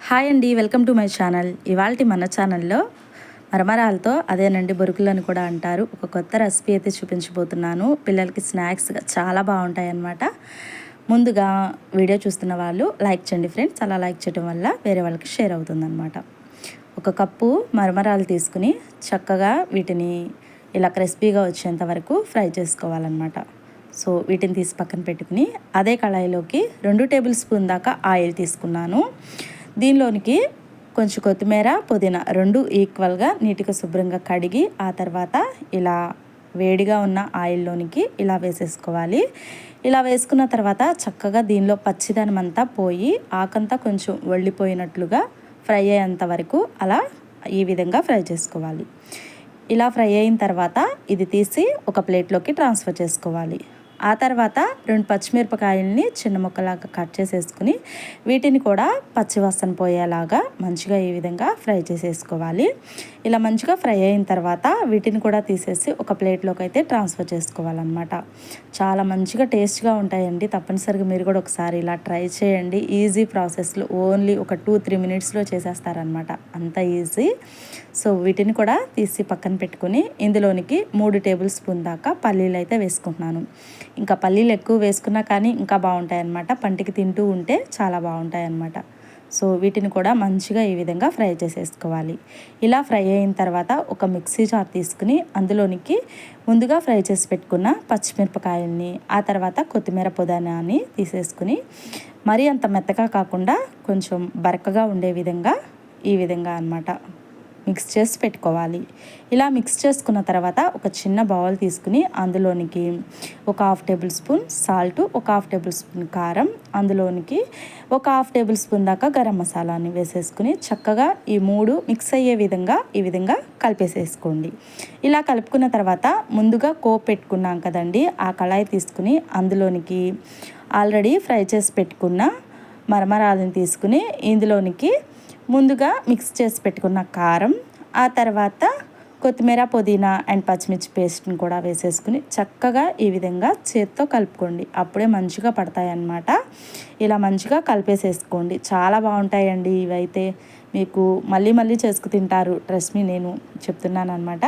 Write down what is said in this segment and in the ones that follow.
Hi అండి, welcome to my channel. ఇవాళ మన ఛానల్లో మరమరాలతో అదేనండి బొరుకులని కూడా అంటారు, ఒక కొత్త రెసిపీ అయితే చూపించబోతున్నాను. పిల్లలకి స్నాక్స్గా చాలా బాగుంటాయి అన్నమాట. ముందుగా వీడియో చూస్తున్న వాళ్ళు లైక్ చేయండి ఫ్రెండ్స్. అలా లైక్ చేయడం వల్ల వేరే వాళ్ళకి షేర్ అవుతుందన్నమాట. ఒక కప్పు మరమరాలు తీసుకుని చక్కగా వీటిని ఇలా క్రిస్పీగా వచ్చేంత వరకు ఫ్రై చేసుకోవాలన్నమాట. సో వీటిని తీసి పక్కన పెట్టుకుని అదే కళాయిలోకి 2 టేబుల్ స్పూన్ దాకా ఆయిల్ తీసుకున్నాను. దీనిలోనికి కొంచెం కొత్తిమీర, పుదీనా 2 ఈక్వల్గా నీట్గా శుభ్రంగా కడిగి ఆ తర్వాత ఇలా వేడిగా ఉన్న ఆయిల్లోనికి ఇలా వేసేసుకోవాలి. ఇలా వేసుకున్న తర్వాత చక్కగా దీనిలో పచ్చిదనం అంతా పోయి ఆకంతా కొంచెం వెళ్ళిపోయినట్లుగా ఫ్రై అయ్యేంత వరకు అలా ఈ విధంగా ఫ్రై చేసుకోవాలి. ఇలా ఫ్రై అయిన తర్వాత ఇది తీసి ఒక ప్లేట్లోకి ట్రాన్స్ఫర్ చేసుకోవాలి. ఆ తర్వాత 2 పచ్చిమిరపకాయలని చిన్న ముక్కలాగా కట్ చేసేసుకుని వీటిని కూడా పచ్చివాసన పోయేలాగా మంచిగా ఈ విధంగా ఫ్రై చేసేసుకోవాలి. ఇలా మంచిగా ఫ్రై అయిన తర్వాత వీటిని కూడా తీసేసి ఒక ప్లేట్లోకి అయితే ట్రాన్స్ఫర్ చేసుకోవాలన్నమాట. చాలా మంచిగా టేస్ట్గా ఉంటాయండి. తప్పనిసరిగా మీరు కూడా ఒకసారి ఇలా ట్రై చేయండి. ఈజీ ప్రాసెస్లో ఓన్లీ ఒక 2-3 మినిట్స్లో చేసేస్తారనమాట, అంత ఈజీ. సో వీటిని కూడా తీసి పక్కన పెట్టుకుని ఇందులోనికి 3 టేబుల్ స్పూన్ దాకా పల్లీలు అయితే వేసుకుంటున్నాను. ఇంకా పల్లీలు ఎక్కువ వేసుకున్నా కానీ ఇంకా బాగుంటాయి అన్నమాట. పంటికి తింటూ ఉంటే చాలా బాగుంటాయి అన్నమాట. సో వీటిని కూడా మంచిగా ఈ విధంగా ఫ్రై చేసేసుకోవాలి. ఇలా ఫ్రై అయిన తర్వాత ఒక మిక్సీ జార్ తీసుకుని అందులోనికి ముందుగా ఫ్రై చేసి పెట్టుకున్న పచ్చిమిరపకాయల్ని, ఆ తర్వాత కొత్తిమీర, పుదీనాని తీసేసుకుని మరీ అంత మెత్తగా కాకుండా కొంచెం బరకగా ఉండే విధంగా ఈ విధంగా అన్నమాట మిక్స్ చేసి పెట్టుకోవాలి. ఇలా మిక్స్ చేసుకున్న తర్వాత ఒక చిన్న బౌల్ తీసుకుని అందులోనికి ఒక 1/2 టేబుల్ స్పూన్ సాల్ట్, ఒక 1/2 టేబుల్ స్పూన్ కారం, అందులోనికి ఒక 1/2 టేబుల్ స్పూన్ దాకా గరం మసాలాని వేసేసుకుని చక్కగా ఈ 3 మిక్స్ అయ్యే విధంగా ఈ విధంగా కలిపేసేసుకోండి. ఇలా కలుపుకున్న తర్వాత ముందుగా కోప్ పెట్టుకున్నాం కదండి, ఆ కళాయి తీసుకుని అందులోనికి ఆల్రెడీ ఫ్రై చేసి పెట్టుకున్న మరమరాలను తీసుకుని ఇందులోనికి ముందుగా మిక్స్ చేసి పెట్టుకున్న కారం, ఆ తర్వాత కొత్తిమీర, పుదీనా అండ్ పచ్చిమిర్చి పేస్ట్ని కూడా వేసేసుకుని చక్కగా ఈ విధంగా చేత్తో కలుపుకోండి. అప్పుడే మంచిగా పడతాయి అన్నమాట. ఇలా మంచిగా కలిపేసేసుకోండి. చాలా బాగుంటాయండి ఇవైతే. మీకు మళ్ళీ మళ్ళీ చేసుకు తింటారు, ట్రస్ట్ మీ, నేను చెప్తున్నాను అనమాట.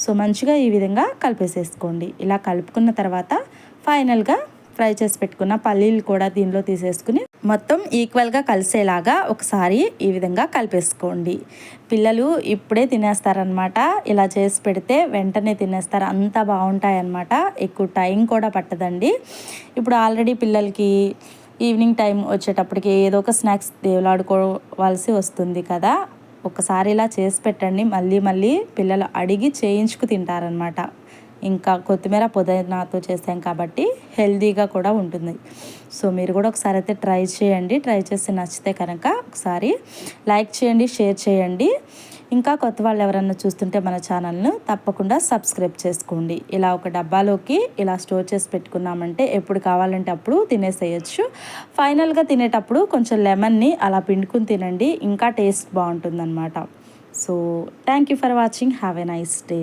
సో మంచిగా ఈ విధంగా కలిపేసేసుకోండి. ఇలా కలుపుకున్న తర్వాత ఫైనల్గా ఫ్రై చేసి పెట్టుకున్న పల్లీలు కూడా దీనిలో తీసేసుకుని మొత్తం ఈక్వల్గా కలిసేలాగా ఒకసారి ఈ విధంగా కలిపేసుకోండి. పిల్లలు ఇప్పుడే తినేస్తారనమాట. ఇలా చేసి పెడితే వెంటనే తినేస్తారు, అంత బాగుంటాయి అన్నమాట. ఎక్కువ టైం కూడా పట్టదండి. ఇప్పుడు ఆల్రెడీ పిల్లలకి ఈవినింగ్ టైం వచ్చేటప్పటికి ఏదో ఒక స్నాక్స్ దేవులాడుకోవాల్సి వస్తుంది కదా. ఒకసారి ఇలా చేసి పెట్టండి, మళ్ళీ మళ్ళీ పిల్లలు అడిగి చేయించుకు తింటారనమాట. ఇంకా కొత్తిమీర, పుదీనాతో చేస్తాం కాబట్టి హెల్తీగా కూడా ఉంటుంది. సో మీరు కూడా ఒకసారి అయితే ట్రై చేయండి. ట్రై చేసి నచ్చితే కనుక ఒకసారి లైక్ చేయండి, షేర్ చేయండి. ఇంకా కొత్త వాళ్ళు ఎవరన్నా చూస్తుంటే మన ఛానల్ను తప్పకుండా సబ్స్క్రైబ్ చేసుకోండి. ఇలా ఒక డబ్బాలోకి ఇలా స్టోర్ చేసి పెట్టుకున్నామంటే ఎప్పుడు కావాలంటే అప్పుడు తినేసేయచ్చు. ఫైనల్గా తినేటప్పుడు కొంచెం లెమన్ని అలా పిండుకుని తినండి, ఇంకా టేస్ట్ బాగుంటుందన్నమాట. So thank you for watching. Have a nice day.